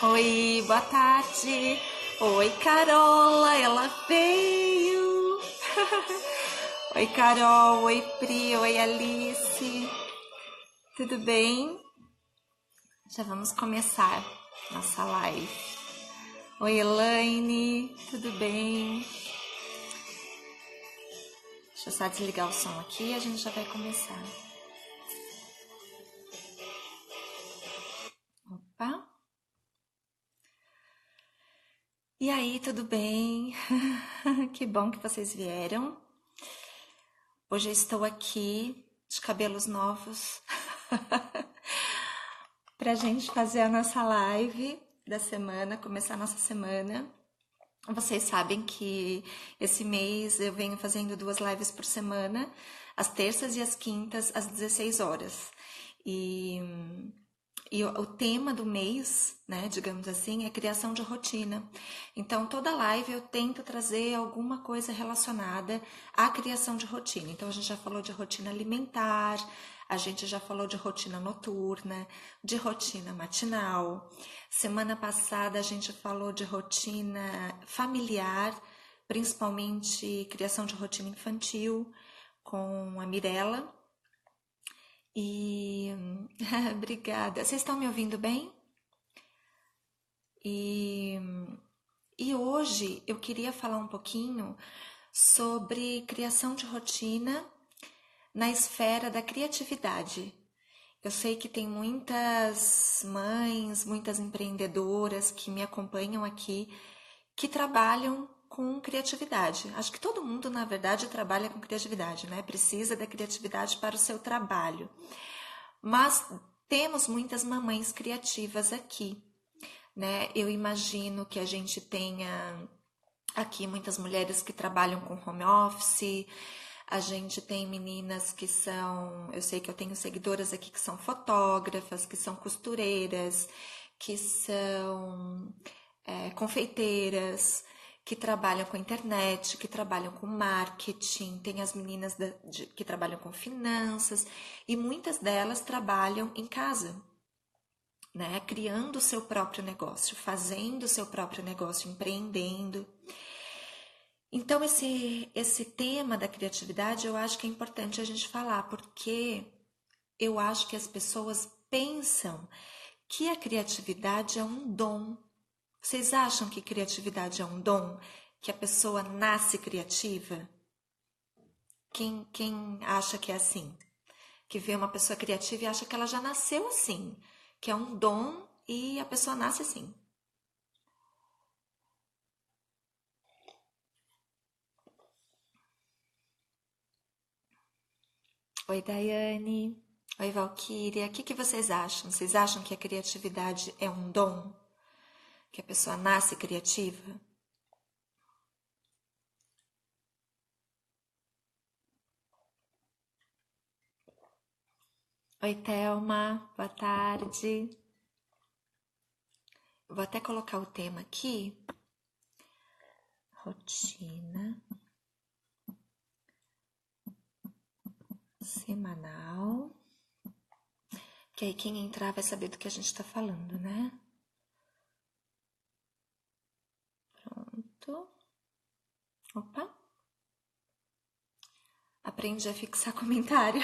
Oi, boa tarde. Oi, Carola, ela veio. Oi, Carol, oi, Pri, oi, Alice. Tudo bem? Já vamos começar nossa live. Oi, Elaine, tudo bem? Deixa eu só desligar o som aqui e a gente já vai começar. Opa. E aí, tudo bem? Que bom que vocês vieram. Hoje eu estou aqui de cabelos novos para a gente fazer a nossa live da semana, começar a nossa semana. Vocês sabem que esse mês eu venho fazendo 2 lives por semana, às terças e às quintas, às 16 horas. E o tema do mês, né, digamos assim, é criação de rotina. Então, toda live eu tento trazer alguma coisa relacionada à criação de rotina. Então, a gente já falou de rotina alimentar, a gente já falou de rotina noturna, de rotina matinal. Semana passada a gente falou de rotina familiar, principalmente criação de rotina infantil, com a Mirella. E obrigada. Vocês estão me ouvindo bem? E, e hoje eu queria falar um pouquinho sobre criação de rotina na esfera da criatividade. Eu sei que tem muitas mães, muitas empreendedoras que me acompanham aqui que trabalham com criatividade. Acho que todo mundo, na verdade, trabalha com criatividade, né? Precisa da criatividade para o seu trabalho. Mas temos muitas mamães criativas aqui, né? Eu imagino que a gente tenha aqui muitas mulheres que trabalham com home office, a gente tem meninas que são, eu sei que eu tenho seguidoras aqui que são fotógrafas, que são costureiras, que são confeiteiras, que trabalham com internet, que trabalham com marketing, tem as meninas que trabalham com finanças, e muitas delas trabalham em casa, né? Criando o seu próprio negócio, fazendo o seu próprio negócio, empreendendo. Então, esse tema da criatividade eu acho que é importante a gente falar, porque eu acho que as pessoas pensam que a criatividade é um dom. Vocês acham que criatividade é um dom? Que a pessoa nasce criativa? Quem acha que é assim? Que vê uma pessoa criativa e acha que ela já nasceu assim, que é um dom e a pessoa nasce assim. Oi, Daiane. Oi, Valquíria. O que vocês acham? Vocês acham que a criatividade é um dom? Que a pessoa nasce criativa? Oi, Thelma. Boa tarde. Vou até colocar o tema aqui. Rotina semanal. Que aí quem entrar vai saber do que a gente está falando, né? Pronto. Opa. Aprendi a fixar comentário.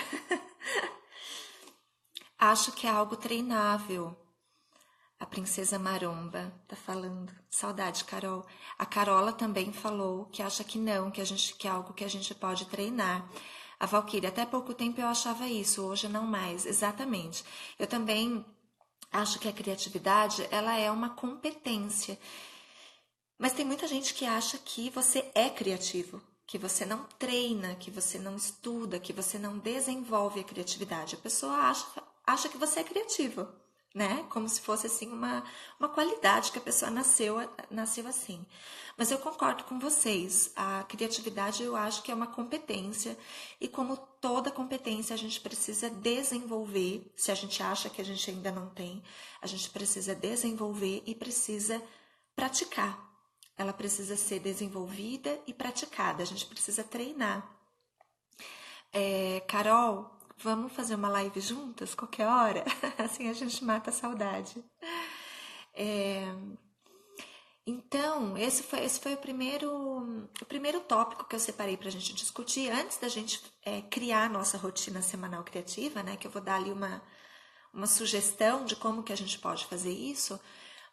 Acho que é algo treinável. A Princesa Maromba tá falando. Saudade, Carol. A Carola também falou que acha que não, que é algo que a gente pode treinar. A Valquíria, até pouco tempo eu achava isso, hoje não mais. Exatamente. Eu também acho que a criatividade, ela é uma competência. Mas tem muita gente que acha que você é criativo, que você não treina, que você não estuda, que você não desenvolve a criatividade. A pessoa acha que você é criativo, né? Como se fosse assim uma qualidade que a pessoa nasceu assim. Mas eu concordo com vocês, a criatividade eu acho que é uma competência e como toda competência a gente precisa desenvolver, se a gente acha que a gente ainda não tem, a gente precisa desenvolver e precisa praticar. Ela precisa ser desenvolvida e praticada, a gente precisa treinar. Carol, vamos fazer uma live juntas, qualquer hora? Assim a gente mata a saudade. Então, esse foi o primeiro tópico que eu separei para a gente discutir antes da gente criar a nossa rotina semanal criativa, né? Que eu vou dar ali uma sugestão de como que a gente pode fazer isso,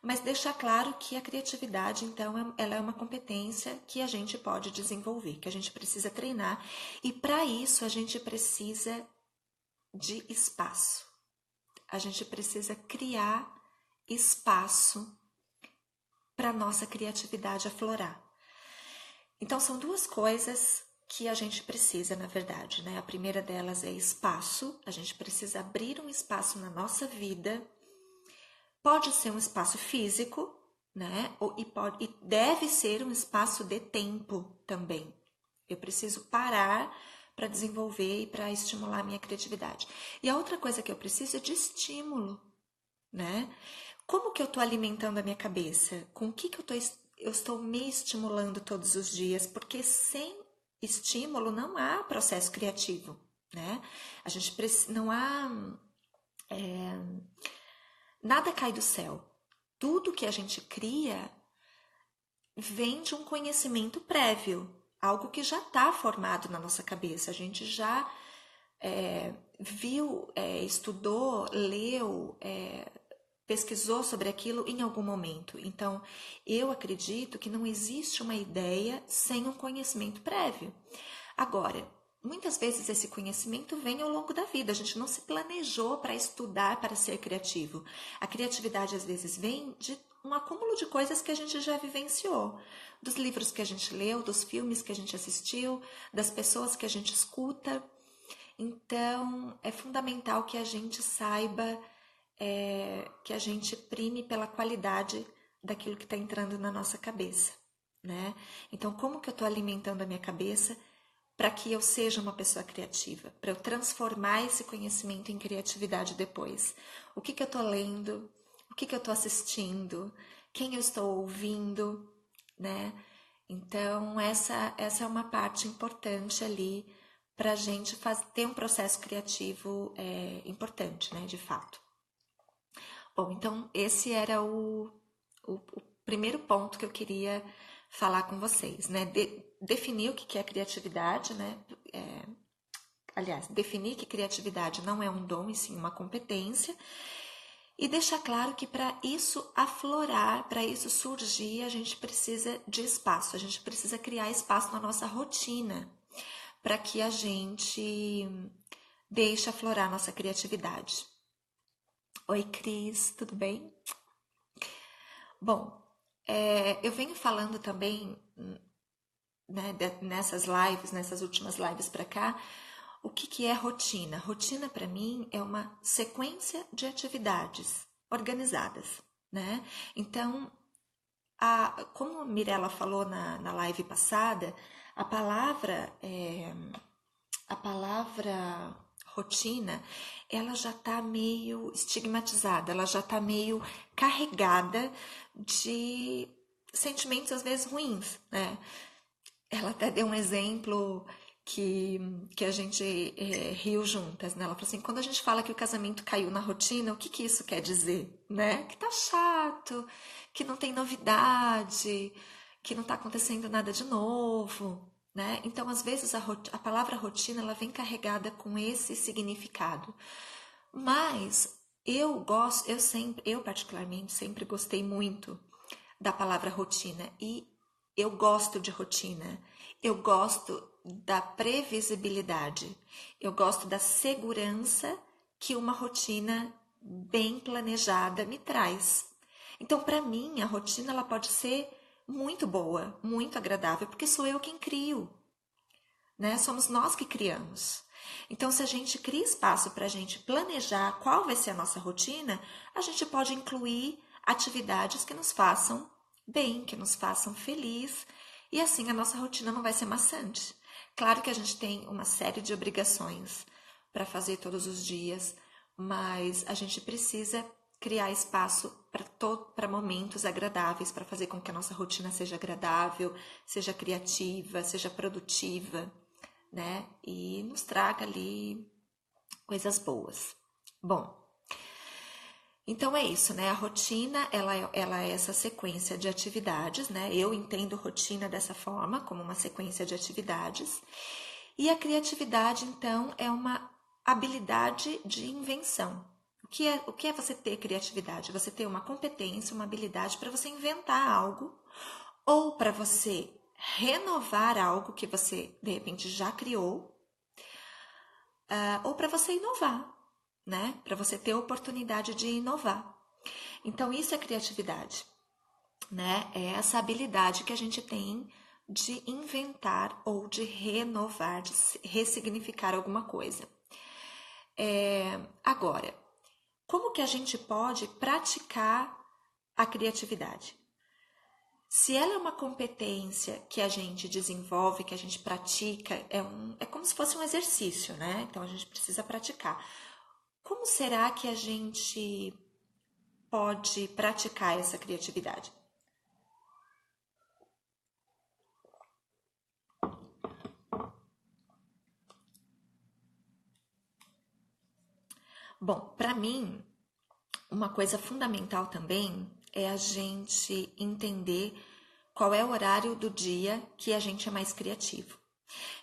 mas deixar claro que a criatividade, então, ela é uma competência que a gente pode desenvolver, que a gente precisa treinar, e para isso a gente precisa de espaço. A gente precisa criar espaço para a nossa criatividade aflorar. Então, são duas coisas que a gente precisa, na verdade, né? A primeira delas é espaço. A gente precisa abrir um espaço na nossa vida. Pode ser um espaço físico, né? E deve ser um espaço de tempo também. Eu preciso parar para desenvolver e para estimular a minha criatividade. E a outra coisa que eu preciso é de estímulo, né? Como que eu estou alimentando a minha cabeça? Com o que eu estou me estimulando todos os dias? Porque sem estímulo não há processo criativo, né? A gente não há nada cai do céu. Tudo que a gente cria vem de um conhecimento prévio, algo que já está formado na nossa cabeça. A gente já viu, estudou, leu, pesquisou sobre aquilo em algum momento. Então, eu acredito que não existe uma ideia sem um conhecimento prévio. Agora, muitas vezes esse conhecimento vem ao longo da vida. A gente não se planejou para estudar, para ser criativo. A criatividade, às vezes, vem de um acúmulo de coisas que a gente já vivenciou. Dos livros que a gente leu, dos filmes que a gente assistiu, das pessoas que a gente escuta. Então, é fundamental que a gente saiba que a gente prime pela qualidade daquilo que está entrando na nossa cabeça, né? Então, como que eu estou alimentando a minha cabeça para que eu seja uma pessoa criativa, para eu transformar esse conhecimento em criatividade depois? O que eu estou lendo? O que eu estou assistindo? Quem eu estou ouvindo, né? Então, essa é uma parte importante ali para a gente ter um processo criativo importante, né? De fato. Bom, então esse era o primeiro ponto que eu queria falar com vocês, né? Definir o que é criatividade, né? Aliás, definir que criatividade não é um dom, e sim uma competência. E deixar claro que para isso aflorar, para isso surgir, a gente precisa de espaço, a gente precisa criar espaço na nossa rotina para que a gente deixe aflorar nossa criatividade. Oi, Cris, tudo bem? Bom, eu venho falando também, né, nessas lives, nessas últimas lives para cá, o que é rotina? Rotina, para mim, é uma sequência de atividades organizadas, né? Então, como a Mirella falou na live passada, a palavra rotina, ela já está meio estigmatizada, ela já está meio carregada de sentimentos às vezes ruins, né? Ela até deu um exemplo que a gente riu juntas, né? Ela falou assim, quando a gente fala que o casamento caiu na rotina, o que isso quer dizer, né? Que tá chato, que não tem novidade, que não tá acontecendo nada de novo, né? Então, às vezes, a palavra rotina, ela vem carregada com esse significado. Mas eu particularmente sempre gostei muito da palavra rotina, e eu gosto de rotina, eu gosto da previsibilidade, eu gosto da segurança que uma rotina bem planejada me traz. Então, para mim, a rotina ela pode ser muito boa, muito agradável, porque sou eu quem crio, né? Somos nós que criamos. Então, se a gente cria espaço para a gente planejar qual vai ser a nossa rotina, a gente pode incluir atividades que nos façam bem, que nos façam feliz, e assim a nossa rotina não vai ser maçante. Claro que a gente tem uma série de obrigações para fazer todos os dias, mas a gente precisa criar espaço para momentos agradáveis, para fazer com que a nossa rotina seja agradável, seja criativa, seja produtiva, né? E nos traga ali coisas boas. Bom, Então é isso, né? A rotina, ela é essa sequência de atividades, né? Eu entendo rotina dessa forma, como uma sequência de atividades. E a criatividade, então, é uma habilidade de invenção. O que é você ter criatividade? Você ter uma competência, uma habilidade para você inventar algo ou para você renovar algo que você, de repente, já criou, ou para você inovar, né? Para você ter a oportunidade de inovar. Então, isso é criatividade, né? É essa habilidade que a gente tem de inventar ou de renovar, de ressignificar alguma coisa. Agora, como que a gente pode praticar a criatividade? Se ela é uma competência que a gente desenvolve, que a gente pratica, é como se fosse um exercício, né? Então a gente precisa praticar. Como será que a gente pode praticar essa criatividade? Bom, para mim, uma coisa fundamental também é a gente entender qual é o horário do dia que a gente é mais criativo.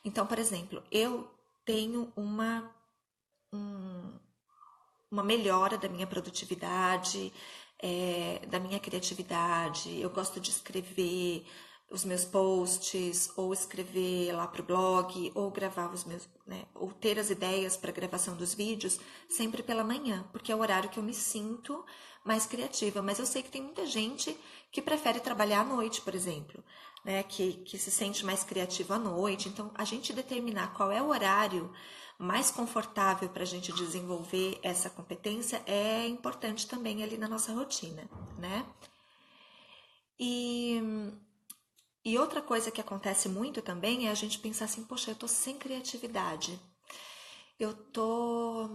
Então, por exemplo, eu tenho uma melhora da minha produtividade, da minha criatividade. Eu gosto de escrever os meus posts, ou escrever lá para o blog, ou gravar os meus, né, ou ter as ideias para a gravação dos vídeos sempre pela manhã, porque é o horário que eu me sinto mais criativa. Mas eu sei que tem muita gente que prefere trabalhar à noite, por exemplo, né, que se sente mais criativo à noite. Então, a gente determinar qual é o horário mais confortável para a gente desenvolver essa competência é importante também ali na nossa rotina, né? E, e outra coisa que acontece muito também é a gente pensar assim, poxa, eu tô sem criatividade, eu tô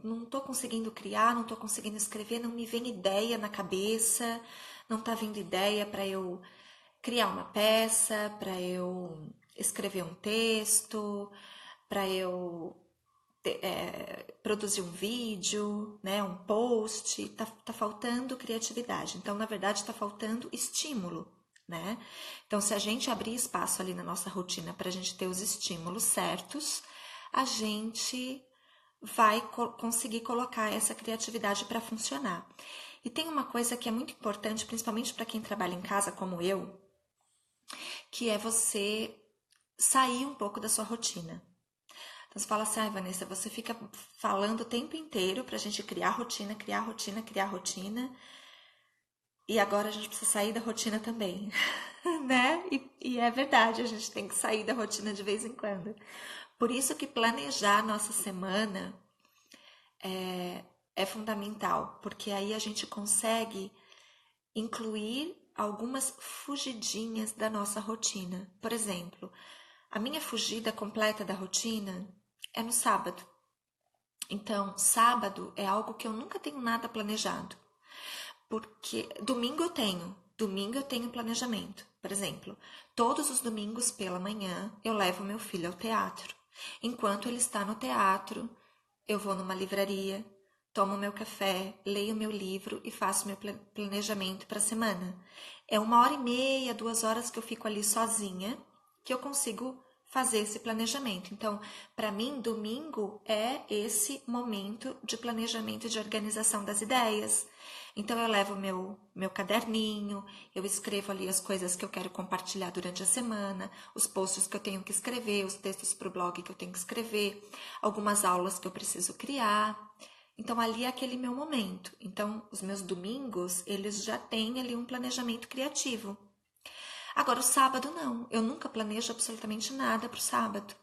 não tô conseguindo criar, não tô conseguindo escrever, não me vem ideia na cabeça, não tá vindo ideia para eu criar uma peça, para eu escrever um texto, para eu produzir um vídeo, né, um post, tá faltando criatividade. Então, na verdade, está faltando estímulo, né? Então, se a gente abrir espaço ali na nossa rotina para a gente ter os estímulos certos, a gente vai conseguir colocar essa criatividade para funcionar. E tem uma coisa que é muito importante, principalmente para quem trabalha em casa como eu, que é você sair um pouco da sua rotina. Então você fala assim, ai Vanessa, você fica falando o tempo inteiro pra gente criar rotina, criar rotina, criar rotina. E agora a gente precisa sair da rotina também, né? E é verdade, a gente tem que sair da rotina de vez em quando. Por isso que planejar a nossa semana é fundamental, porque aí a gente consegue incluir algumas fugidinhas da nossa rotina. Por exemplo, a minha fugida completa da rotina é no sábado. Então, sábado é algo que eu nunca tenho nada planejado. Porque domingo eu tenho planejamento. Por exemplo, todos os domingos pela manhã eu levo meu filho ao teatro. Enquanto ele está no teatro, eu vou numa livraria, tomo meu café, leio meu livro e faço meu planejamento para a semana. É 1h30, 2 horas que eu fico ali sozinha, que eu consigo fazer esse planejamento. Então, para mim, domingo é esse momento de planejamento e de organização das ideias. Então, eu levo meu caderninho, eu escrevo ali as coisas que eu quero compartilhar durante a semana, os posts que eu tenho que escrever, os textos para o blog que eu tenho que escrever, algumas aulas que eu preciso criar. Então, ali é aquele meu momento. Então, os meus domingos, eles já têm ali um planejamento criativo. Agora, o sábado não. Eu nunca planejo absolutamente nada para o sábado,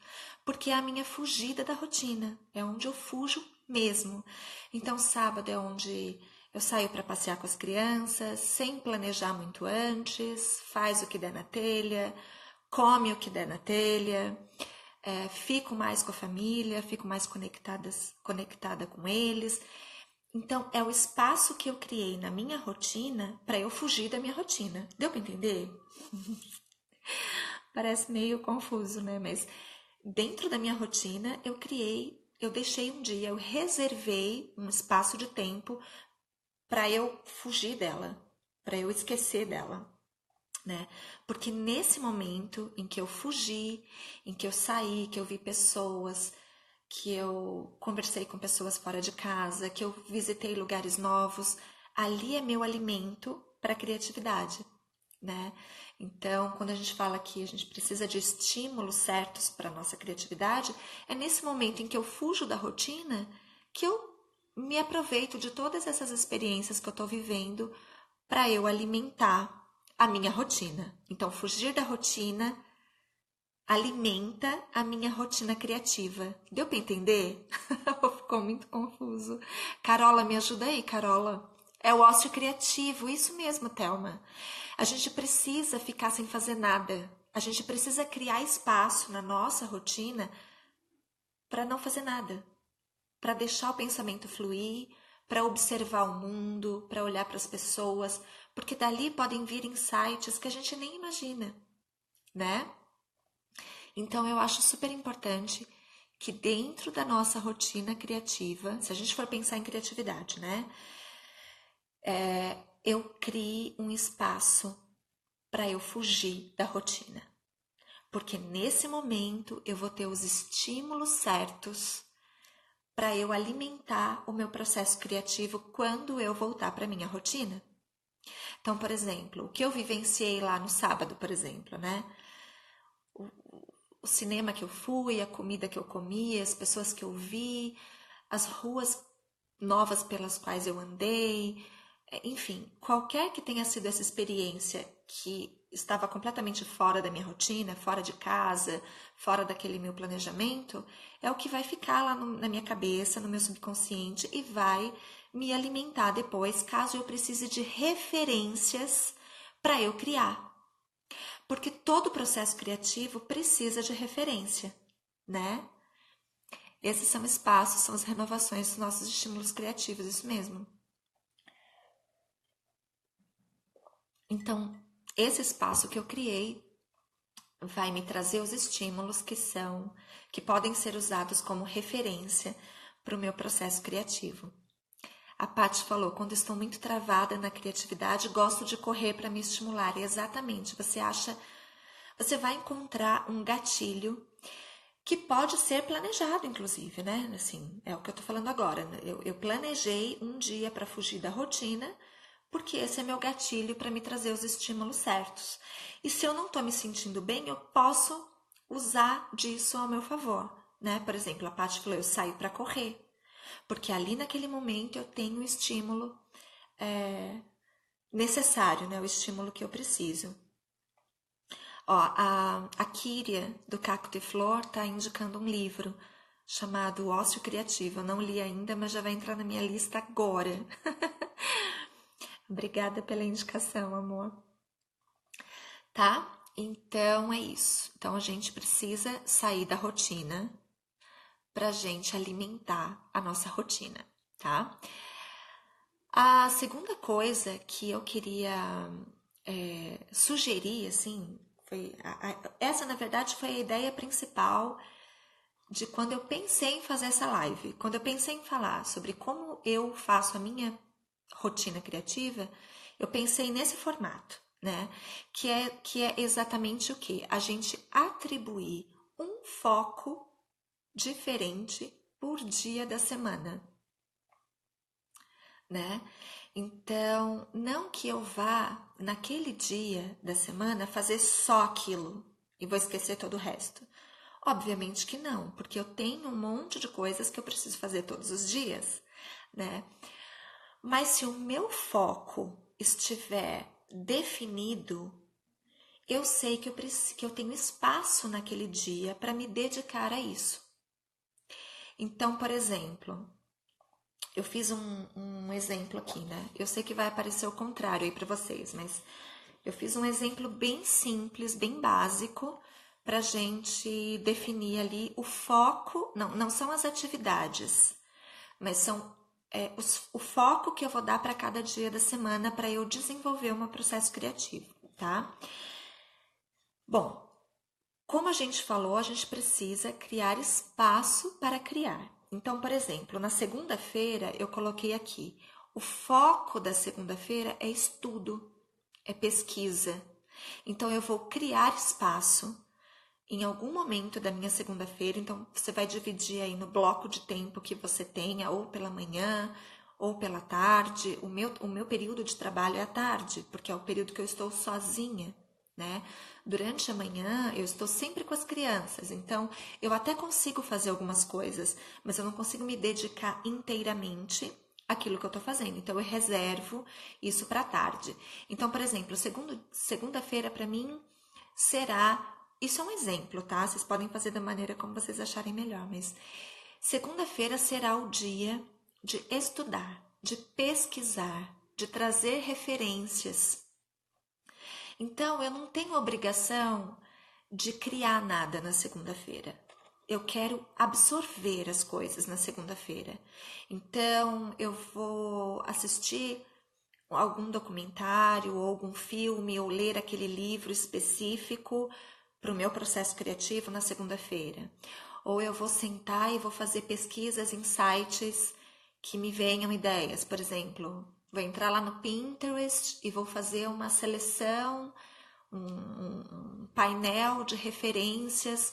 porque é a minha fugida da rotina. É onde eu fujo mesmo. Então, sábado é onde eu saio para passear com as crianças, sem planejar muito antes, faz o que der na telha, come o que der na telha, fico mais com a família, fico mais conectada com eles. Então, é o espaço que eu criei na minha rotina para eu fugir da minha rotina. Deu para entender? Parece meio confuso, né? Mas dentro da minha rotina, eu criei eu deixei um dia, eu reservei um espaço de tempo para eu fugir dela, para eu esquecer dela, né? Porque nesse momento em que eu fugi, em que eu saí, que eu vi pessoas, que eu conversei com pessoas fora de casa, que eu visitei lugares novos, ali é meu alimento para a criatividade, né? Então, quando a gente fala que a gente precisa de estímulos certos para a nossa criatividade, é nesse momento em que eu fujo da rotina que eu me aproveito de todas essas experiências que eu estou vivendo para eu alimentar a minha rotina. Então, fugir da rotina alimenta a minha rotina criativa. Deu para entender? Ficou muito confuso. Carola, me ajuda aí, Carola. É o ócio criativo, isso mesmo, Thelma. A gente precisa ficar sem fazer nada. A gente precisa criar espaço na nossa rotina para não fazer nada, para deixar o pensamento fluir, para observar o mundo, para olhar para as pessoas, porque dali podem vir insights que a gente nem imagina, né? Então eu acho super importante que dentro da nossa rotina criativa, se a gente for pensar em criatividade, né? Eu crie um espaço para eu fugir da rotina. Porque nesse momento eu vou ter os estímulos certos para eu alimentar o meu processo criativo quando eu voltar para minha rotina. Então, por exemplo, o que eu vivenciei lá no sábado, por exemplo, né? O cinema que eu fui, a comida que eu comi, as pessoas que eu vi, as ruas novas pelas quais eu andei, enfim, qualquer que tenha sido essa experiência que estava completamente fora da minha rotina, fora de casa, fora daquele meu planejamento, é o que vai ficar lá na minha cabeça, no meu subconsciente e vai me alimentar depois, caso eu precise de referências para eu criar. Porque todo processo criativo precisa de referência, né? Esses são espaços, são as renovações dos nossos estímulos criativos, isso mesmo. Então, esse espaço que eu criei vai me trazer os estímulos que podem ser usados como referência para o meu processo criativo. A Paty falou, quando estou muito travada na criatividade, gosto de correr para me estimular. E exatamente, você vai encontrar um gatilho que pode ser planejado, inclusive, né? Assim, é o que eu tô falando agora. Eu planejei um dia para fugir da rotina, porque esse é meu gatilho para me trazer os estímulos certos. E se eu não tô me sentindo bem, eu posso usar disso ao meu favor, né? Por exemplo, a Paty falou, eu saio para correr, porque ali naquele momento eu tenho o estímulo necessário, né? O estímulo que eu preciso. Ó, a Kíria, do Cacto e Flor, tá indicando um livro chamado Ócio Criativo. Eu não li ainda, mas já vai entrar na minha lista agora. Obrigada pela indicação, amor. Tá? Então é isso. Então a gente precisa sair da rotina pra gente alimentar a nossa rotina, tá? A segunda coisa que eu queria sugerir, assim, essa na verdade foi a ideia principal de quando eu pensei em fazer essa live. Quando eu pensei em falar sobre como eu faço a minha rotina criativa, eu pensei nesse formato, né? Que é exatamente o que? A gente atribuir um foco diferente por dia da semana, né? Então, não que eu vá naquele dia da semana fazer só aquilo e vou esquecer todo o resto. Obviamente que não, porque eu tenho um monte de coisas que eu preciso fazer todos os dias, né? Mas se o meu foco estiver definido, eu sei que eu tenho espaço naquele dia para me dedicar a isso. Então, por exemplo, eu fiz um exemplo aqui, né? Eu sei que vai aparecer o contrário aí para vocês, mas eu fiz um exemplo bem simples, bem básico, para a gente definir ali o foco. Não são as atividades, mas são o foco que eu vou dar para cada dia da semana para eu desenvolver o meu processo criativo, tá? Bom, como a gente falou, a gente precisa criar espaço para criar. Então, por exemplo, na segunda-feira eu coloquei aqui, o foco da segunda-feira é estudo, é pesquisa. Então, eu vou criar espaço em algum momento da minha segunda-feira. Então, você vai dividir aí no bloco de tempo que você tenha, ou pela manhã, ou pela tarde. O meu período de trabalho é à tarde, porque é o período que eu estou sozinha, né? Durante a manhã, eu estou sempre com as crianças, então eu até consigo fazer algumas coisas, mas eu não consigo me dedicar inteiramente àquilo que eu estou fazendo. Então, eu reservo isso para a tarde. Então, por exemplo, segunda-feira para mim será. Isso é um exemplo, tá? Vocês podem fazer da maneira como vocês acharem melhor, mas segunda-feira será o dia de estudar, de pesquisar, de trazer referências. Então, eu não tenho obrigação de criar nada na segunda-feira. Eu quero absorver as coisas na segunda-feira. Então, eu vou assistir algum documentário ou algum filme ou ler aquele livro específico para o meu processo criativo na segunda-feira. Ou eu vou sentar e vou fazer pesquisas em sites que me venham ideias. Por exemplo, vou entrar lá no Pinterest e vou fazer uma seleção, um painel de referências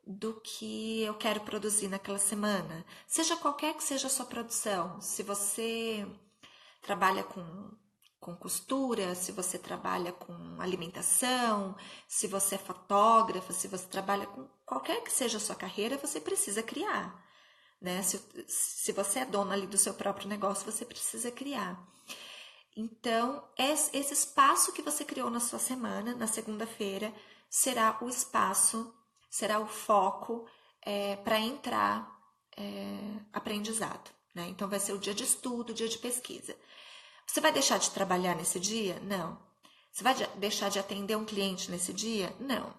do que eu quero produzir naquela semana. Seja qualquer que seja a sua produção. Se você trabalha com costura, se você trabalha com alimentação, se você é fotógrafa, se você trabalha com qualquer que seja a sua carreira, você precisa criar, né? Se você é dona ali do seu próprio negócio, você precisa criar. Então, esse espaço que você criou na sua semana, na segunda-feira, será o espaço, será o foco para entrar aprendizado, né? Então, vai ser o dia de estudo, o dia de pesquisa. Você vai deixar de trabalhar nesse dia? Não. Você vai deixar de atender um cliente nesse dia? Não.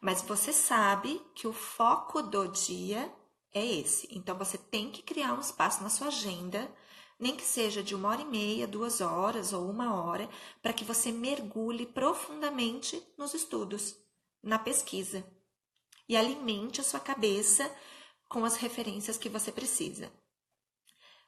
Mas você sabe que o foco do dia é esse. Então, você tem que criar um espaço na sua agenda, nem que seja de 1h30, 2 horas ou 1 hora, para que você mergulhe profundamente nos estudos, na pesquisa. E alimente a sua cabeça com as referências que você precisa.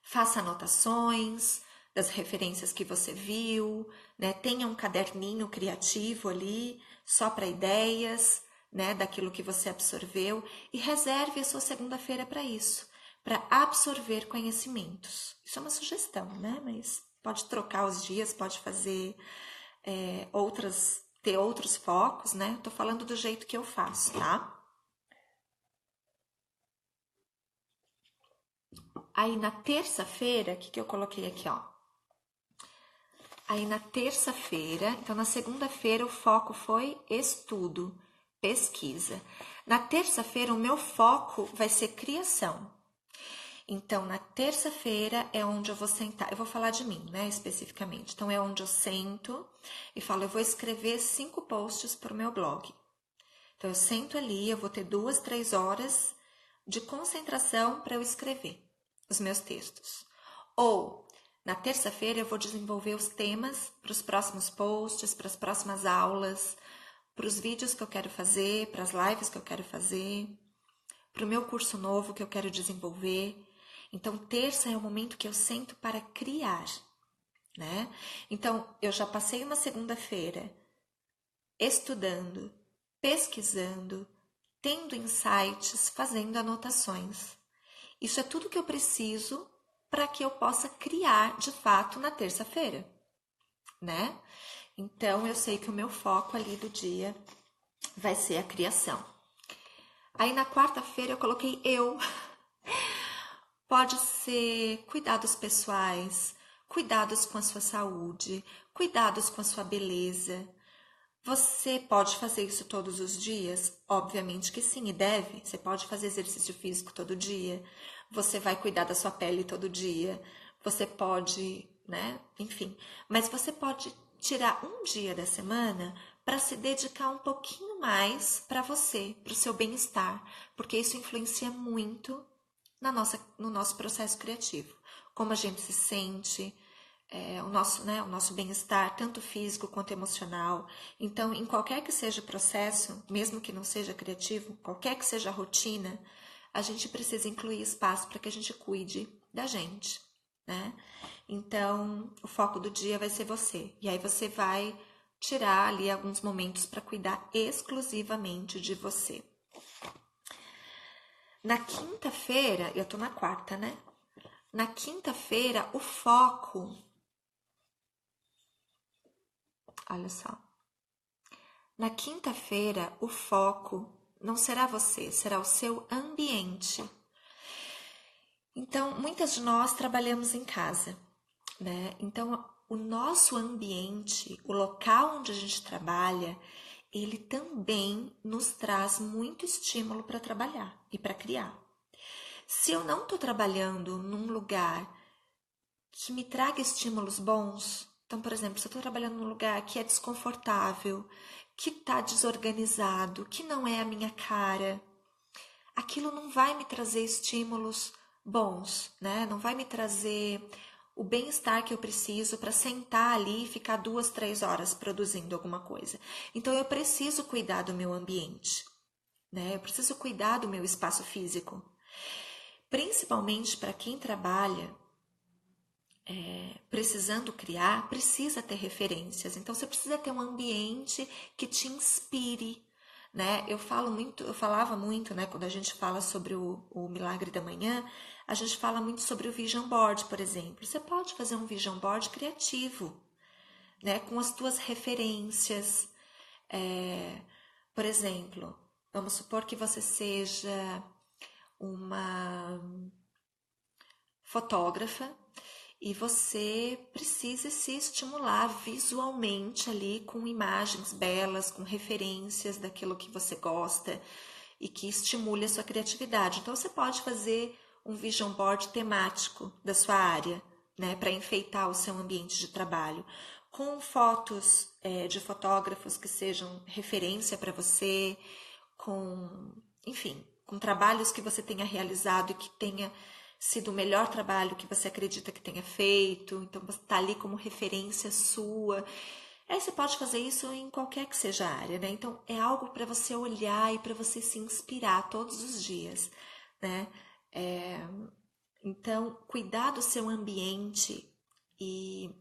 Faça anotações das referências que você viu, né? Tenha um caderninho criativo ali, só para ideias, né? Daquilo que você absorveu, e reserve a sua segunda-feira para isso, para absorver conhecimentos. Isso é uma sugestão, né? Mas pode trocar os dias, pode fazer ter outros focos, né? Tô falando do jeito que eu faço, tá? Aí na terça-feira, o que eu coloquei aqui, ó? Aí na terça-feira, então na segunda-feira o foco foi estudo, pesquisa. Na terça-feira o meu foco vai ser criação. Então na terça-feira é onde eu vou sentar, eu vou falar de mim, né, especificamente. Então é onde eu sento e falo, eu vou escrever 5 posts para o meu blog. Então eu sento ali, eu vou ter 2, 3 horas de concentração para eu escrever os meus textos. Ou na terça-feira eu vou desenvolver os temas para os próximos posts, para as próximas aulas, para os vídeos que eu quero fazer, para as lives que eu quero fazer, para o meu curso novo que eu quero desenvolver. Então, terça é o momento que eu sento para criar, né? Então, eu já passei uma segunda-feira estudando, pesquisando, tendo insights, fazendo anotações. Isso é tudo que eu preciso para que eu possa criar de fato na terça-feira, né? Então eu sei que o meu foco ali do dia vai ser a criação. Aí na quarta-feira eu coloquei eu. Pode ser cuidados pessoais, cuidados com a sua saúde, cuidados com a sua beleza. Você pode fazer isso todos os dias? Obviamente que sim, e deve. Você pode fazer exercício físico todo dia. Você vai cuidar da sua pele todo dia. Você pode, né? Enfim. Mas você pode tirar um dia da semana para se dedicar um pouquinho mais para você, para o seu bem-estar, porque isso influencia muito no nosso processo criativo. Como a gente se sente, o nosso bem-estar, tanto físico quanto emocional. Então, em qualquer que seja o processo, mesmo que não seja criativo, qualquer que seja a rotina, a gente precisa incluir espaço para que a gente cuide da gente, né? Então, o foco do dia vai ser você. E aí você vai tirar ali alguns momentos para cuidar exclusivamente de você. Na quinta-feira, eu tô na quarta, né? Na quinta-feira, o foco... Olha só. Na quinta-feira, o foco não será você, será o seu ambiente. Então, muitas de nós trabalhamos em casa, né? Então, o nosso ambiente, o local onde a gente trabalha, ele também nos traz muito estímulo para trabalhar e para criar. Se eu não estou trabalhando num lugar que me traga estímulos bons, então, por exemplo, se eu estou trabalhando num lugar que é desconfortável, que está desorganizado, que não é a minha cara, aquilo não vai me trazer estímulos bons, né? Não vai me trazer o bem-estar que eu preciso para sentar ali e ficar 2, 3 horas produzindo alguma coisa. Então, eu preciso cuidar do meu ambiente, né? Eu preciso cuidar do meu espaço físico. Principalmente para quem trabalha precisando criar, precisa ter referências. Então, você precisa ter um ambiente que te inspire, né? Eu falava muito, né? Quando a gente fala sobre o Milagre da Manhã, a gente fala muito sobre o Vision Board, por exemplo. Você pode fazer um Vision Board criativo, né? Com as tuas referências. Por exemplo, vamos supor que você seja uma fotógrafa e você precisa se estimular visualmente ali com imagens belas, com referências daquilo que você gosta e que estimule a sua criatividade. Então, você pode fazer um vision board temático da sua área, né, para enfeitar o seu ambiente de trabalho, com fotos de fotógrafos que sejam referência para você, enfim, com trabalhos que você tenha realizado e que tenha sido o melhor trabalho que você acredita que tenha feito, então você está ali como referência sua. Aí você pode fazer isso em qualquer que seja a área, né? Então é algo para você olhar e para você se inspirar todos os dias, né? Então, cuidar do seu ambiente e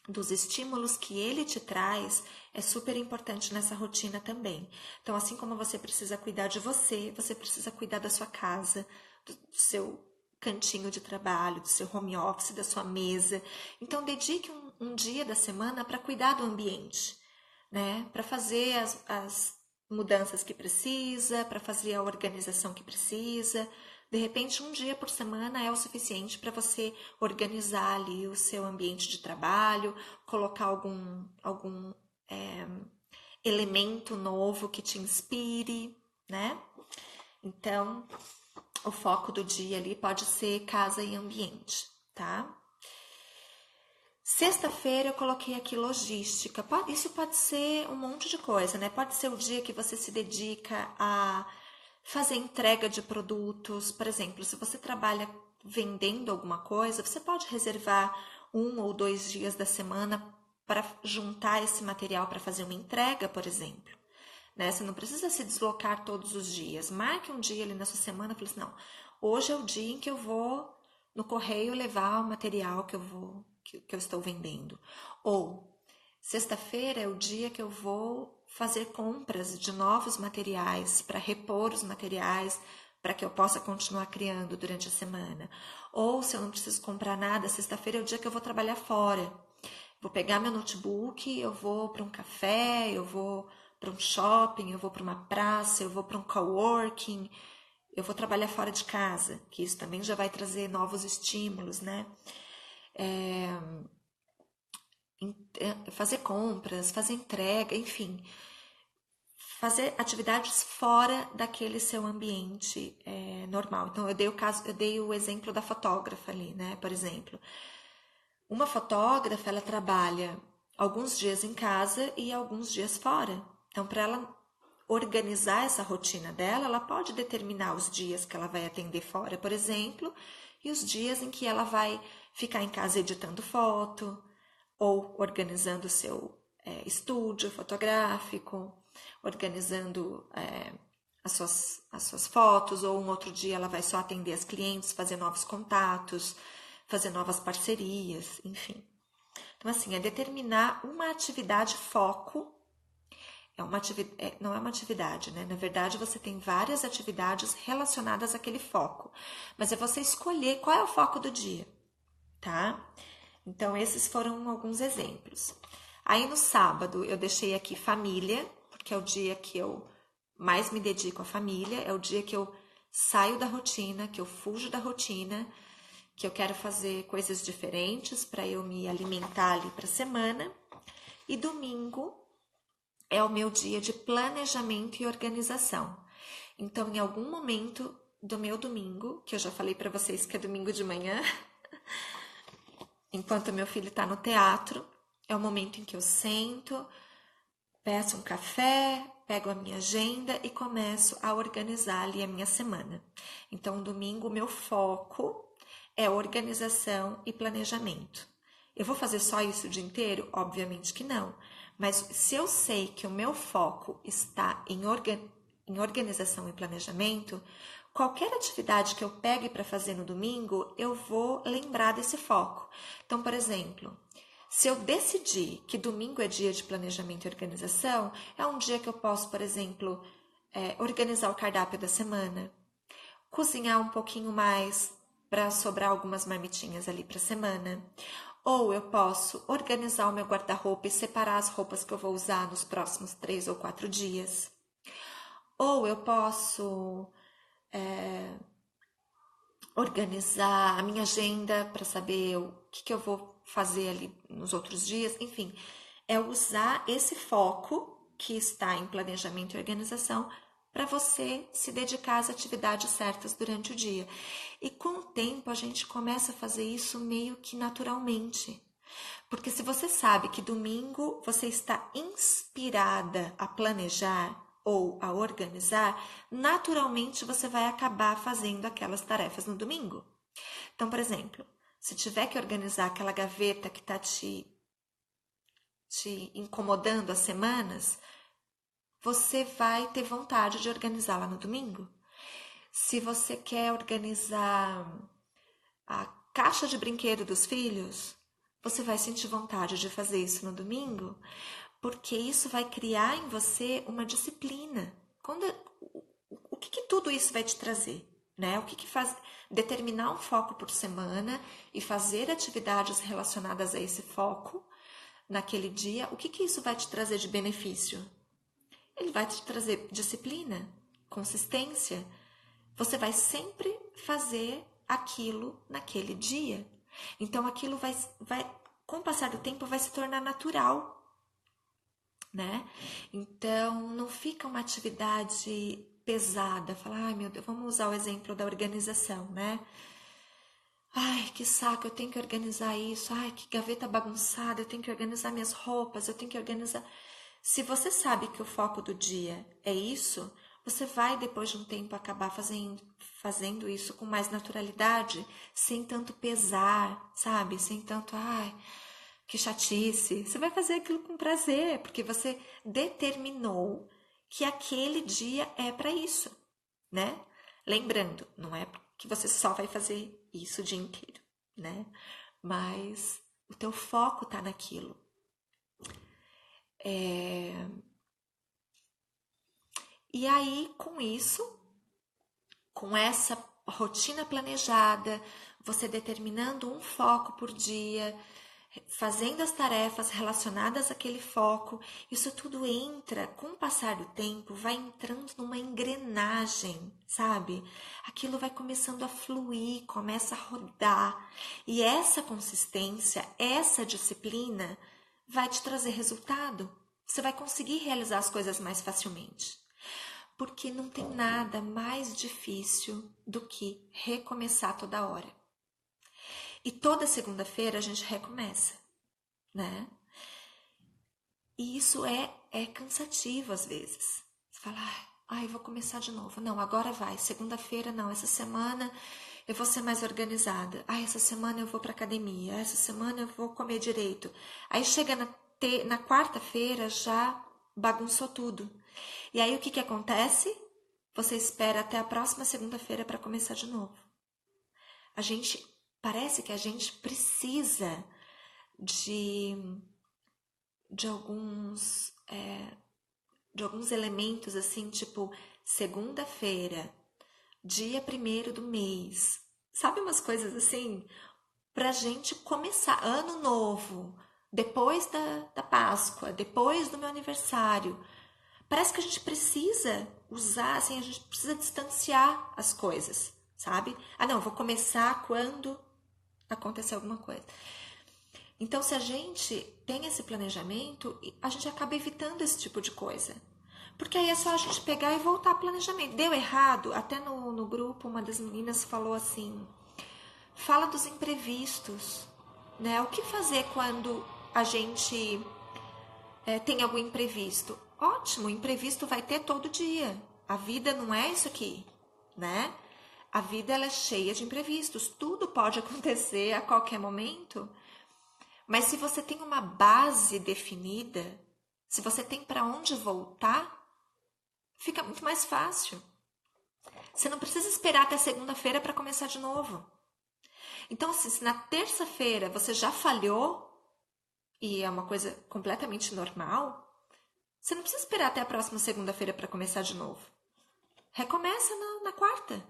dos estímulos que ele te traz é super importante nessa rotina também. Então, assim como você precisa cuidar de você, você precisa cuidar da sua casa, do seu cantinho de trabalho, do seu home office, da sua mesa. Então, dedique um dia da semana para cuidar do ambiente, né? Para fazer as mudanças que precisa, para fazer a organização que precisa. De repente, um dia por semana é o suficiente para você organizar ali o seu ambiente de trabalho, colocar algum elemento novo que te inspire, né? Então, o foco do dia ali pode ser casa e ambiente, tá? Sexta-feira eu coloquei aqui logística. Isso pode ser um monte de coisa, né? Pode ser o dia que você se dedica a fazer entrega de produtos. Por exemplo, se você trabalha vendendo alguma coisa, você pode reservar 1 ou 2 dias da semana para juntar esse material para fazer uma entrega, por exemplo. Né? Você não precisa se deslocar todos os dias. Marque um dia ali na sua semana e fale assim, não, hoje é o dia em que eu vou no correio levar o material que eu estou vendendo. Ou sexta-feira é o dia que eu vou fazer compras de novos materiais para repor os materiais para que eu possa continuar criando durante a semana. Ou se eu não preciso comprar nada, sexta-feira é o dia que eu vou trabalhar fora. Vou pegar meu notebook, eu vou para um café, eu vou para um shopping, eu vou para uma praça, eu vou para um coworking, eu vou trabalhar fora de casa, que isso também já vai trazer novos estímulos, né? Fazer compras, fazer entrega, enfim, fazer atividades fora daquele seu ambiente normal. Então, eu dei o exemplo da fotógrafa ali, né? Por exemplo, uma fotógrafa, ela trabalha alguns dias em casa e alguns dias fora. Então, para ela organizar essa rotina dela, ela pode determinar os dias que ela vai atender fora, por exemplo, e os dias em que ela vai ficar em casa editando foto, ou organizando o seu estúdio fotográfico, organizando as suas fotos, ou um outro dia ela vai só atender as clientes, fazer novos contatos, fazer novas parcerias, enfim. Então, assim, é determinar uma atividade foco. Não é uma atividade, né? Na verdade, você tem várias atividades relacionadas àquele foco. Mas é você escolher qual é o foco do dia, tá? Então, esses foram alguns exemplos. Aí, no sábado, eu deixei aqui família, porque é o dia que eu mais me dedico à família, é o dia que eu saio da rotina, que eu fujo da rotina, que eu quero fazer coisas diferentes para eu me alimentar ali para a semana. E domingo é o meu dia de planejamento e organização. Então, em algum momento do meu domingo, que eu já falei para vocês que é domingo de manhã, enquanto meu filho está no teatro, é o momento em que eu sento, peço um café, pego a minha agenda e começo a organizar ali a minha semana. Então, domingo, o meu foco é organização e planejamento. Eu vou fazer só isso o dia inteiro? Obviamente que não. Mas se eu sei que o meu foco está em organização e planejamento, qualquer atividade que eu pegue para fazer no domingo, eu vou lembrar desse foco. Então, por exemplo, se eu decidir que domingo é dia de planejamento e organização, é um dia que eu posso, por exemplo, organizar o cardápio da semana, cozinhar um pouquinho mais para sobrar algumas marmitinhas ali para a semana. Ou eu posso organizar o meu guarda-roupa e separar as roupas que eu vou usar nos próximos 3 ou 4 dias. Ou eu posso organizar a minha agenda para saber o que eu vou fazer ali nos outros dias. Enfim, é usar esse foco que está em planejamento e organização para você se dedicar às atividades certas durante o dia. E com o tempo a gente começa a fazer isso meio que naturalmente. Porque se você sabe que domingo você está inspirada a planejar ou a organizar, naturalmente você vai acabar fazendo aquelas tarefas no domingo. Então, por exemplo, se tiver que organizar aquela gaveta que está te incomodando há semanas, você vai ter vontade de organizá-la no domingo. Se você quer organizar a caixa de brinquedo dos filhos, você vai sentir vontade de fazer isso no domingo, porque isso vai criar em você uma disciplina. O que tudo isso vai te trazer? Né? O que faz determinar um foco por semana e fazer atividades relacionadas a esse foco naquele dia, o que isso vai te trazer de benefício? Ele vai te trazer disciplina, consistência. Você vai sempre fazer aquilo naquele dia. Então, aquilo vai, com o passar do tempo, vai se tornar natural, né? Então, não fica uma atividade pesada. Falar, ai meu Deus, vamos usar o exemplo da organização, né? Ai, que saco, eu tenho que organizar isso. Ai, que gaveta bagunçada, eu tenho que organizar minhas roupas, eu tenho que organizar. Se você sabe que o foco do dia é isso, você vai, depois de um tempo, acabar fazendo isso com mais naturalidade, sem tanto pesar, sabe? Sem tanto, ai, que chatice. Você vai fazer aquilo com prazer, porque você determinou que aquele dia é para isso, né? Lembrando, não é que você só vai fazer isso o dia inteiro, né? Mas o teu foco tá naquilo. E aí, com isso, com essa rotina planejada, você determinando um foco por dia, fazendo as tarefas relacionadas àquele foco, isso tudo entra, com o passar do tempo, vai entrando numa engrenagem, sabe? Aquilo vai começando a fluir, começa a rodar. E essa consistência, essa disciplina vai te trazer resultado. Você vai conseguir realizar as coisas mais facilmente. Porque não tem nada mais difícil do que recomeçar toda hora. E toda segunda-feira a gente recomeça, né? E isso é cansativo às vezes. Você fala, ai, vou começar de novo. Não, agora vai. Segunda-feira não, essa semana eu vou ser mais organizada. Essa semana eu vou para academia. Essa semana eu vou comer direito. Aí chega na quarta-feira já bagunçou tudo. E aí o que acontece? você espera até a próxima segunda-feira para começar de novo. Parece que a gente precisa de alguns elementos assim, tipo segunda-feira, dia 1º do mês, sabe, umas coisas assim, pra gente começar ano novo, depois da Páscoa, depois do meu aniversário. Parece que a gente precisa usar, assim, a gente precisa distanciar as coisas, sabe? Ah, não, vou começar quando acontecer alguma coisa. Então, se a gente tem esse planejamento, a gente acaba evitando esse tipo de coisa. Porque aí é só a gente pegar e voltar ao planejamento. Deu errado? Até no grupo, uma das meninas falou assim, fala dos imprevistos, né? O que fazer quando a gente tem algum imprevisto? Ótimo, imprevisto vai ter todo dia. A vida não é isso aqui, né? A vida ela é cheia de imprevistos. Tudo pode acontecer a qualquer momento. Mas se você tem uma base definida, se você tem para onde voltar, fica muito mais fácil. Você não precisa esperar até segunda-feira para começar de novo. Então, se na terça-feira você já falhou, e é uma coisa completamente normal, você não precisa esperar até a próxima segunda-feira para começar de novo. Recomeça na quarta.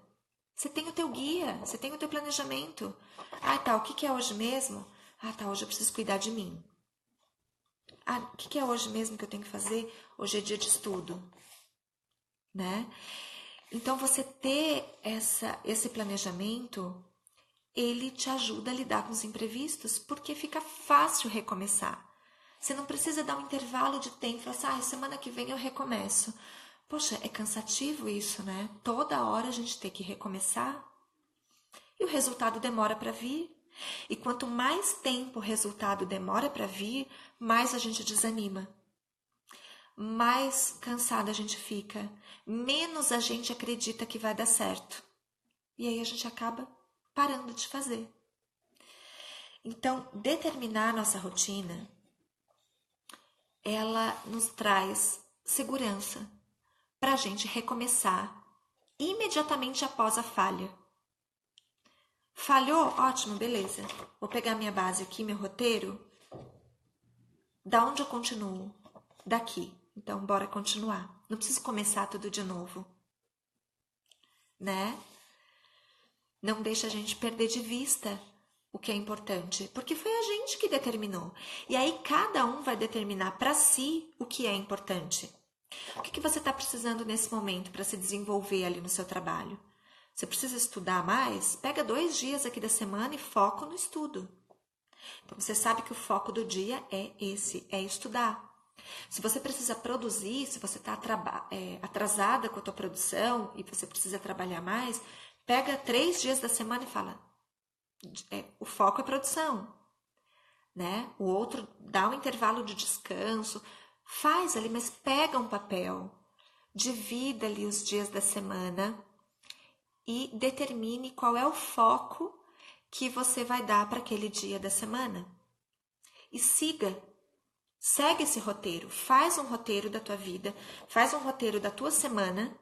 Você tem o teu guia, você tem o teu planejamento. Ah, tá, o que é hoje mesmo? Ah, tá, hoje eu preciso cuidar de mim. Ah, o que é hoje mesmo que eu tenho que fazer? Hoje é dia de estudo, né? Então, você ter esse planejamento, ele te ajuda a lidar com os imprevistos, porque fica fácil recomeçar. Você não precisa dar um intervalo de tempo e falar assim, semana que vem eu recomeço. Poxa, é cansativo isso, né? Toda hora a gente tem que recomeçar. E o resultado demora para vir. E quanto mais tempo o resultado demora para vir, mais a gente desanima. Mais cansada a gente fica. Menos a gente acredita que vai dar certo. E aí a gente acaba parando de fazer. Então, determinar a nossa rotina, ela nos traz segurança para a gente recomeçar imediatamente após a falha. Falhou? Ótimo, beleza. Vou pegar minha base aqui, meu roteiro. Da onde eu continuo? Daqui. Então, bora continuar. Não preciso começar tudo de novo. Né? Não deixa a gente perder de vista o que é importante, porque foi a gente que determinou. E aí cada um vai determinar para si o que é importante. O que você está precisando nesse momento para se desenvolver ali no seu trabalho? Você precisa estudar mais? Pega 2 dias aqui da semana e foca no estudo. Então, você sabe que o foco do dia é esse, é estudar. Se você precisa produzir, se você está atrasada com a tua produção e você precisa trabalhar mais, pega 3 dias da semana e fala, o foco é produção, né? O outro dá um intervalo de descanso, faz ali, mas pega um papel, divida ali os dias da semana e determine qual é o foco que você vai dar para aquele dia da semana. E segue esse roteiro, faz um roteiro da tua vida, faz um roteiro da tua semana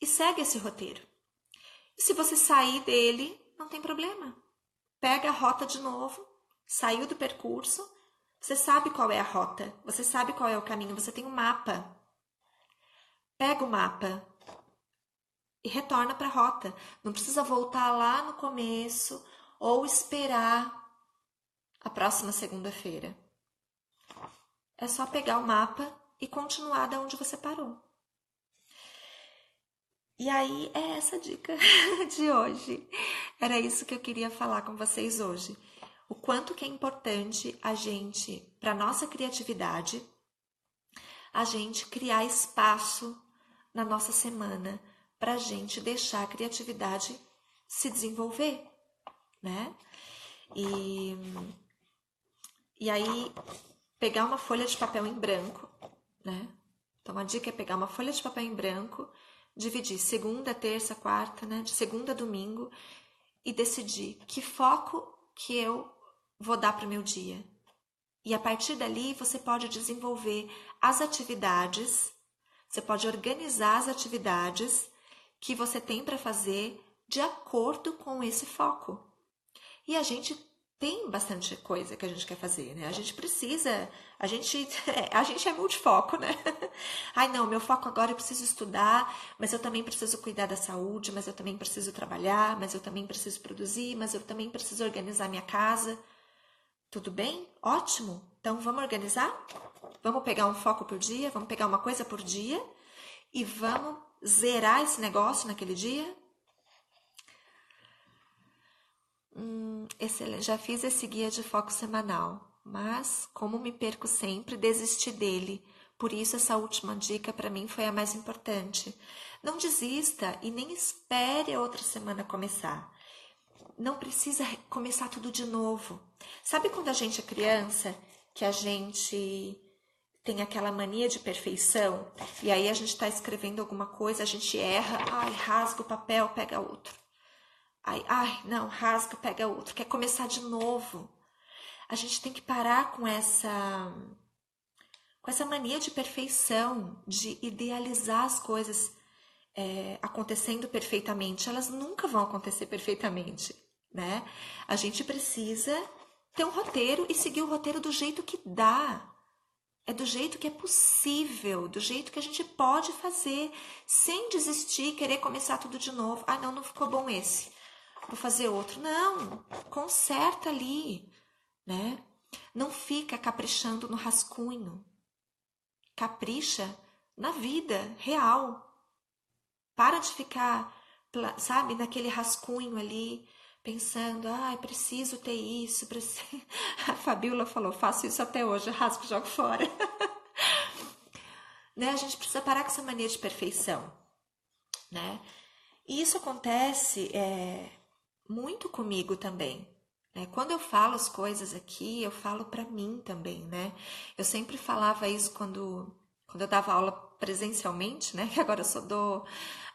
e segue esse roteiro. E se você sair dele, não tem problema. Pega a rota de novo, saiu do percurso, você sabe qual é a rota, você sabe qual é o caminho, você tem um mapa. Pega o mapa e retorna para a rota. Não precisa voltar lá no começo ou esperar a próxima segunda-feira. É só pegar o mapa e continuar da onde você parou. E aí é essa a dica de hoje. Era isso que eu queria falar com vocês hoje. O quanto que é importante a gente, para nossa criatividade, a gente criar espaço na nossa semana para a gente deixar a criatividade se desenvolver, né? E aí, pegar uma folha de papel em branco, né? Então, a dica é pegar uma folha de papel em branco, dividir segunda, terça, quarta, né? De segunda a domingo e decidir que foco que eu vou dar para o meu dia. E a partir dali, você pode desenvolver as atividades Você pode organizar as atividades que você tem para fazer de acordo com esse foco. E a gente tem bastante coisa que a gente quer fazer, né? A gente precisa, a gente é multifoco, né? Ai, não, meu foco agora eu preciso estudar, mas eu também preciso cuidar da saúde, mas eu também preciso trabalhar, mas eu também preciso produzir, mas eu também preciso organizar minha casa. Tudo bem? Ótimo! Então vamos organizar? Vamos pegar um foco por dia, vamos pegar uma coisa por dia e vamos zerar esse negócio naquele dia? Excelente. Já fiz esse guia de foco semanal, mas como me perco sempre, desisti dele. Por isso essa última dica para mim foi a mais importante. Não desista e nem espere a outra semana começar. Não precisa começar tudo de novo. Sabe quando a gente é criança, que a gente tem aquela mania de perfeição, e aí a gente está escrevendo alguma coisa, a gente erra, ai, rasga o papel, pega outro. Ai, não, rasga, pega outro, quer começar de novo. A gente tem que parar com essa mania de perfeição, de idealizar as coisas acontecendo perfeitamente. Elas nunca vão acontecer perfeitamente, né? A gente precisa ter um roteiro e seguir o roteiro do jeito que dá. É do jeito que é possível, do jeito que a gente pode fazer, sem desistir, querer começar tudo de novo. Ah, não ficou bom esse. Vou fazer outro. Não, conserta ali, né? Não fica caprichando no rascunho. Capricha na vida real. Para de ficar, sabe, naquele rascunho ali, pensando, preciso ter isso, preciso... A Fabiola falou, faço isso até hoje, rasgo e jogo fora. Né? A gente precisa parar com essa mania de perfeição, né? E isso acontece muito comigo também. Né? Quando eu falo as coisas aqui, eu falo para mim também, né? Eu sempre falava isso quando eu dava aula presencialmente, né? Que agora eu só dou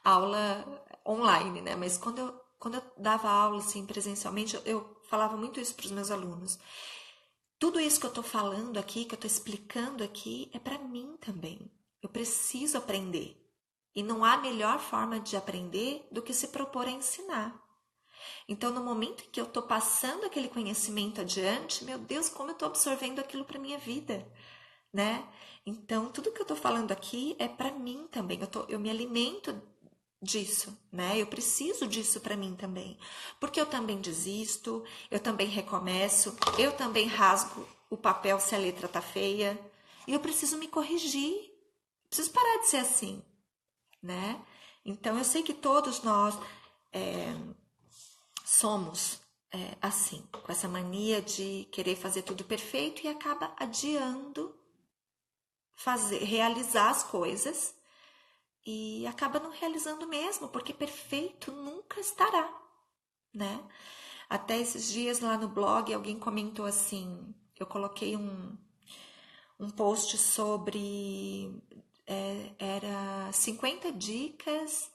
aula online, né? Mas quando eu dava aula assim presencialmente, eu falava muito isso para os meus alunos. Tudo isso que eu estou falando aqui, que eu estou explicando aqui, é para mim também. Eu preciso aprender. E não há melhor forma de aprender do que se propor a ensinar. Então, no momento em que eu estou passando aquele conhecimento adiante, meu Deus, como eu estou absorvendo aquilo para minha vida, né? Então, tudo que eu estou falando aqui é para mim também. Eu me alimento disso, né? Eu preciso disso para mim também. Porque eu também desisto, eu também recomeço, eu também rasgo o papel se a letra tá feia. E eu preciso me corrigir. Preciso parar de ser assim, né? Então, eu sei que todos nós somos assim, com essa mania de querer fazer tudo perfeito e acaba adiando realizar as coisas e acaba não realizando mesmo, porque perfeito nunca estará, né? Até esses dias lá no blog alguém comentou assim, eu coloquei um post sobre era 50 dicas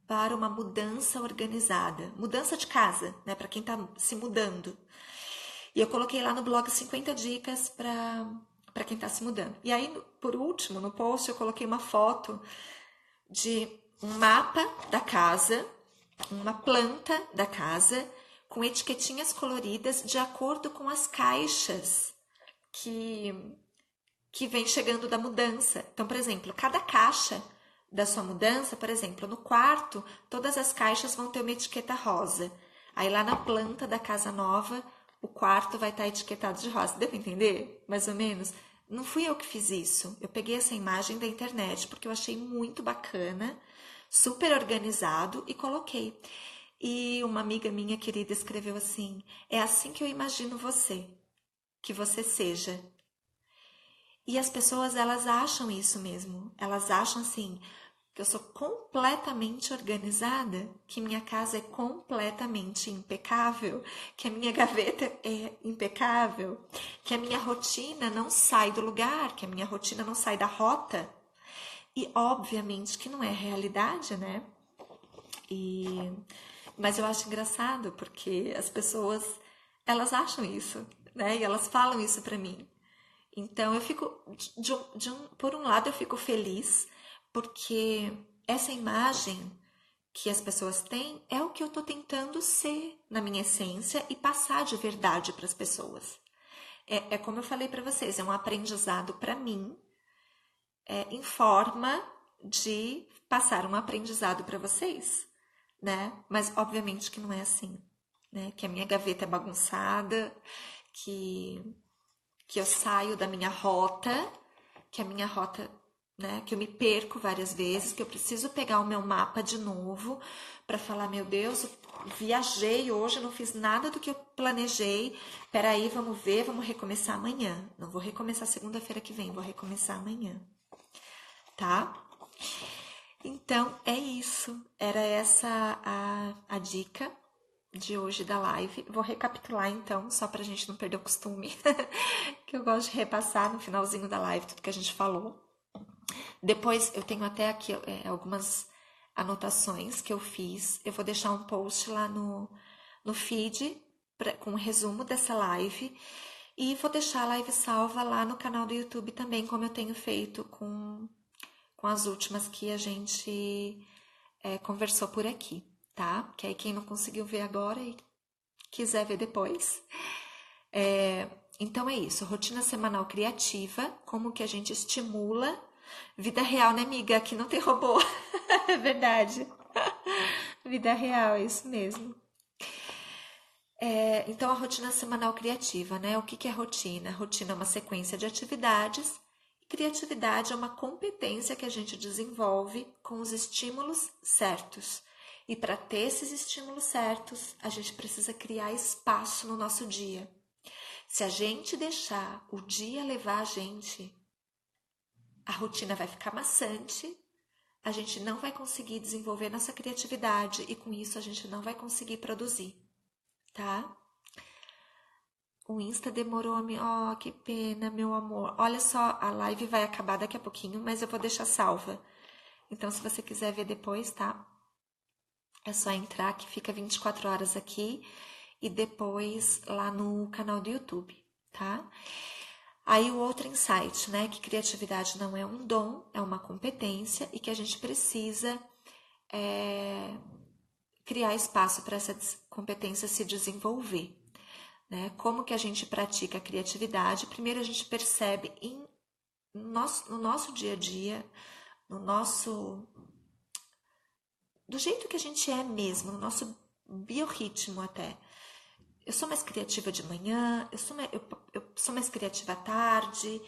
para uma mudança organizada, mudança de casa, né, para quem está se mudando. E eu coloquei lá no blog 50 dicas para quem está se mudando. E aí, por último, no post eu coloquei uma foto de um mapa da casa, uma planta da casa, com etiquetinhas coloridas de acordo com as caixas que vem chegando da mudança. Então, por exemplo, cada caixa da sua mudança, por exemplo, no quarto, todas as caixas vão ter uma etiqueta rosa. Aí lá na planta da casa nova, o quarto vai estar etiquetado de rosa. Deu pra entender? Mais ou menos? Não fui eu que fiz isso. Eu peguei essa imagem da internet porque eu achei muito bacana, super organizado e coloquei. E uma amiga minha querida escreveu assim: é assim que eu imagino você, que você seja. E as pessoas, elas acham isso mesmo. Elas acham assim, que eu sou completamente organizada, que minha casa é completamente impecável, que a minha gaveta é impecável, que a minha rotina não sai do lugar, que a minha rotina não sai da rota. E obviamente que não é realidade, né? Mas eu acho engraçado porque as pessoas, elas acham isso, né? E elas falam isso pra mim. Então eu fico, por um lado eu fico feliz, porque essa imagem que as pessoas têm é o que eu estou tentando ser na minha essência e passar de verdade para as pessoas. É como eu falei para vocês, é um aprendizado para mim, em forma de passar um aprendizado para vocês, né? Mas obviamente que não é assim, né? Que a minha gaveta é bagunçada, que eu saio da minha rota, que a minha rota, né, que eu me perco várias vezes, que eu preciso pegar o meu mapa de novo para falar, meu Deus, viajei hoje, não fiz nada do que eu planejei. Peraí, vamos ver, vamos recomeçar amanhã. Não vou recomeçar segunda-feira que vem, vou recomeçar amanhã, tá? Então, é isso. Era essa a dica de hoje da live. Vou recapitular então, só pra gente não perder o costume, que eu gosto de repassar no finalzinho da live tudo que a gente falou. Depois eu tenho até aqui algumas anotações que eu fiz. Eu vou deixar um post lá no feed com um resumo dessa live. E vou deixar a live salva lá no canal do YouTube também, como eu tenho feito com as últimas que a gente conversou por aqui, tá? Que aí quem não conseguiu ver agora e quiser ver depois. Então é isso, rotina semanal criativa, como que a gente estimula. Vida real, né, amiga? Aqui não tem robô. É verdade. Vida real, é isso mesmo. Então, a rotina semanal criativa, né? O que é rotina? Rotina é uma sequência de atividades. Criatividade é uma competência que a gente desenvolve com os estímulos certos. E para ter esses estímulos certos, a gente precisa criar espaço no nosso dia. Se a gente deixar o dia levar a gente, a rotina vai ficar maçante, a gente não vai conseguir desenvolver nossa criatividade e com isso a gente não vai conseguir produzir, tá? O Insta demorou a me... Oh, que pena, meu amor. Olha só, a live vai acabar daqui a pouquinho, mas eu vou deixar salva. Então, se você quiser ver depois, tá? É só entrar, que fica 24 horas aqui e depois lá no canal do YouTube, tá? Aí o outro insight, né? Que criatividade não é um dom, é uma competência e que a gente precisa criar espaço para essa competência se desenvolver. Né? Como que a gente pratica a criatividade? Primeiro a gente percebe no nosso dia a dia, do jeito que a gente é mesmo, no nosso biorritmo até. Eu sou mais criativa de manhã, eu sou mais criativa à tarde,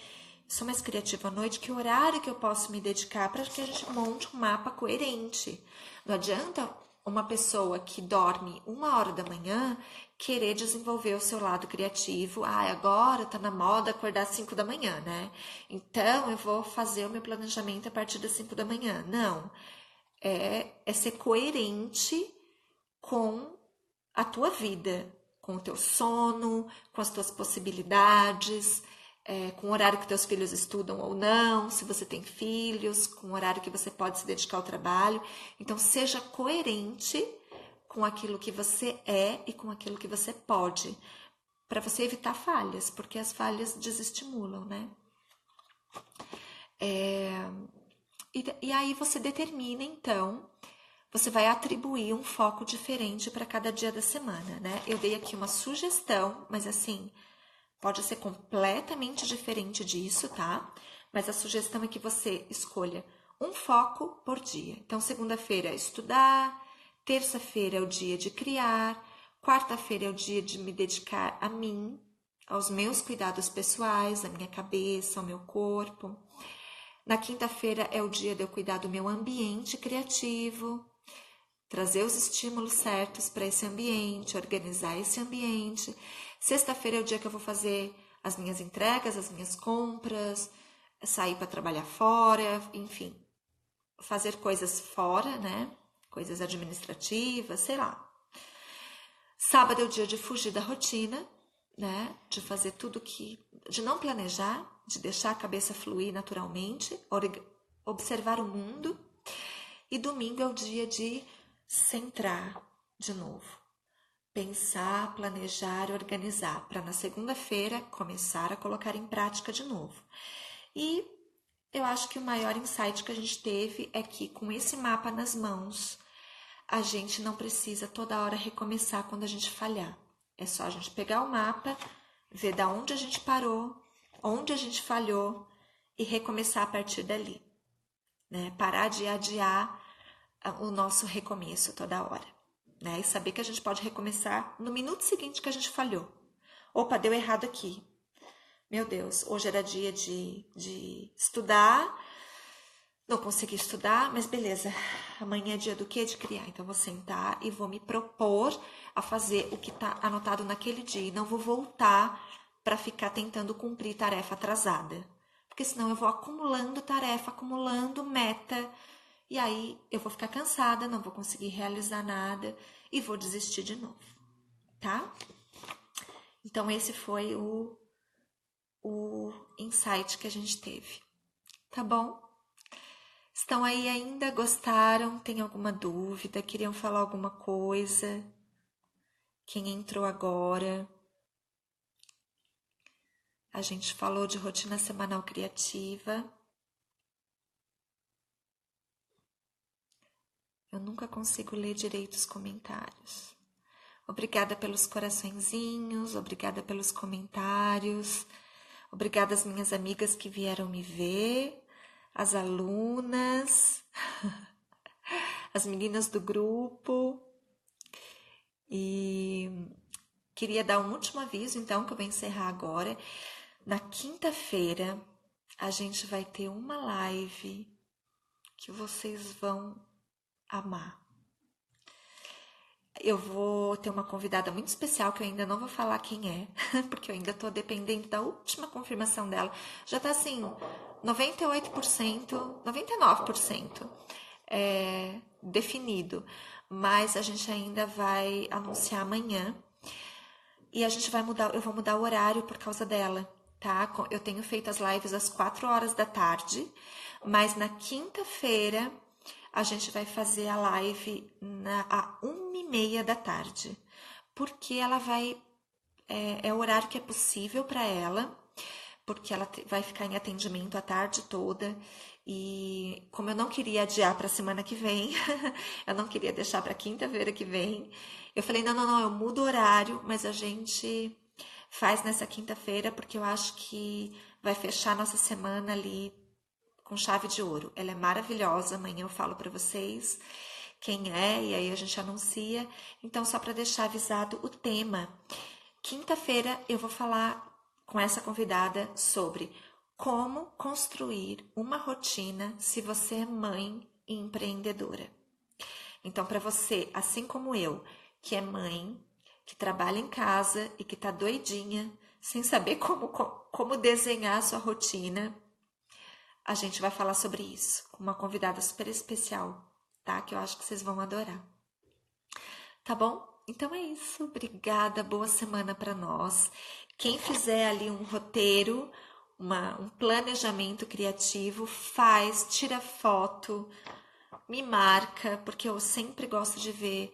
sou mais criativa à noite, que horário que eu posso me dedicar para que a gente monte um mapa coerente. Não adianta uma pessoa que dorme 1 hora da manhã querer desenvolver o seu lado criativo. Agora tá na moda acordar às 5 da manhã, né? Então eu vou fazer o meu planejamento a partir das 5 da manhã. Não. É ser coerente com a tua vida, com o teu sono, com as tuas possibilidades, com o horário que teus filhos estudam ou não, se você tem filhos, com o horário que você pode se dedicar ao trabalho. Então, seja coerente com aquilo que você é e com aquilo que você pode, para você evitar falhas, porque as falhas desestimulam, né? E aí você determina, então, você vai atribuir um foco diferente para cada dia da semana, né? Eu dei aqui uma sugestão, mas assim, pode ser completamente diferente disso, tá? Mas a sugestão é que você escolha um foco por dia. Então, segunda-feira é estudar, terça-feira é o dia de criar, quarta-feira é o dia de me dedicar a mim, aos meus cuidados pessoais, à minha cabeça, ao meu corpo. Na quinta-feira é o dia de eu cuidar do meu ambiente criativo, trazer os estímulos certos para esse ambiente, organizar esse ambiente. Sexta-feira é o dia que eu vou fazer as minhas entregas, as minhas compras, sair para trabalhar fora, enfim, fazer coisas fora, né? Coisas administrativas, sei lá. Sábado é o dia de fugir da rotina, né? De fazer tudo de não planejar, de deixar a cabeça fluir naturalmente, observar o mundo. E domingo é o dia de centrar de novo. Pensar, planejar, organizar, para na segunda-feira começar a colocar em prática de novo. E eu acho que o maior insight que a gente teve é que com esse mapa nas mãos, a gente não precisa toda hora recomeçar quando a gente falhar. É só a gente pegar o mapa, ver da onde a gente parou, onde a gente falhou e recomeçar a partir dali, né? Parar de adiar o nosso recomeço toda hora, né? E saber que a gente pode recomeçar no minuto seguinte que a gente falhou. Opa, deu errado aqui. Meu Deus, hoje era dia de estudar, não consegui estudar, mas beleza. Amanhã é dia do quê? De criar. Então, eu vou sentar e vou me propor a fazer o que está anotado naquele dia. E não vou voltar para ficar tentando cumprir tarefa atrasada. Porque senão eu vou acumulando tarefa, acumulando meta. E aí eu vou ficar cansada, não vou conseguir realizar nada e vou desistir de novo. Tá? Então, esse foi o insight que a gente teve. Tá bom? Estão aí ainda? Gostaram? Tem alguma dúvida? Queriam falar alguma coisa? Quem entrou agora? A gente falou de rotina semanal criativa. Eu nunca consigo ler direito os comentários. Obrigada pelos coraçõezinhos, obrigada pelos comentários, obrigada às minhas amigas que vieram me ver, as alunas, as meninas do grupo. E queria dar um último aviso, então, que eu vou encerrar agora. Na quinta-feira, a gente vai ter uma live que vocês vão amar. Eu vou ter uma convidada muito especial, que eu ainda não vou falar quem é, porque eu ainda estou dependendo da última confirmação dela. Já está assim, 98%, 99% definido, mas a gente ainda vai anunciar amanhã e a gente vai mudar, eu vou mudar o horário por causa dela, tá? Eu tenho feito as lives às 4 horas da tarde, mas na quinta-feira a gente vai fazer a live a 1h30 da tarde, porque ela vai, é o horário que é possível para ela, porque ela vai ficar em atendimento a tarde toda, e como eu não queria adiar para a semana que vem, eu não queria deixar para quinta-feira que vem, eu falei, não, eu mudo o horário, mas a gente faz nessa quinta-feira, porque eu acho que vai fechar nossa semana ali com chave de ouro. Ela é maravilhosa, amanhã eu falo para vocês quem é e aí a gente anuncia. Então, só para deixar avisado o tema. Quinta-feira eu vou falar com essa convidada sobre como construir uma rotina se você é mãe e empreendedora. Então, para você, assim como eu, que é mãe, que trabalha em casa e que está doidinha, sem saber como desenhar a sua rotina, a gente vai falar sobre isso com uma convidada super especial, tá? Que eu acho que vocês vão adorar. Tá bom? Então é isso. Obrigada. Boa semana para nós. Quem fizer ali um roteiro, um planejamento criativo, faz, tira foto, me marca, porque eu sempre gosto de ver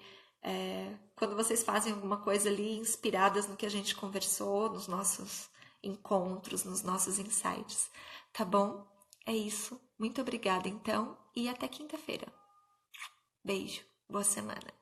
quando vocês fazem alguma coisa ali inspiradas no que a gente conversou, nos nossos encontros, nos nossos insights. Tá bom? É isso. Muito obrigada, então, e até quinta-feira. Beijo. Boa semana.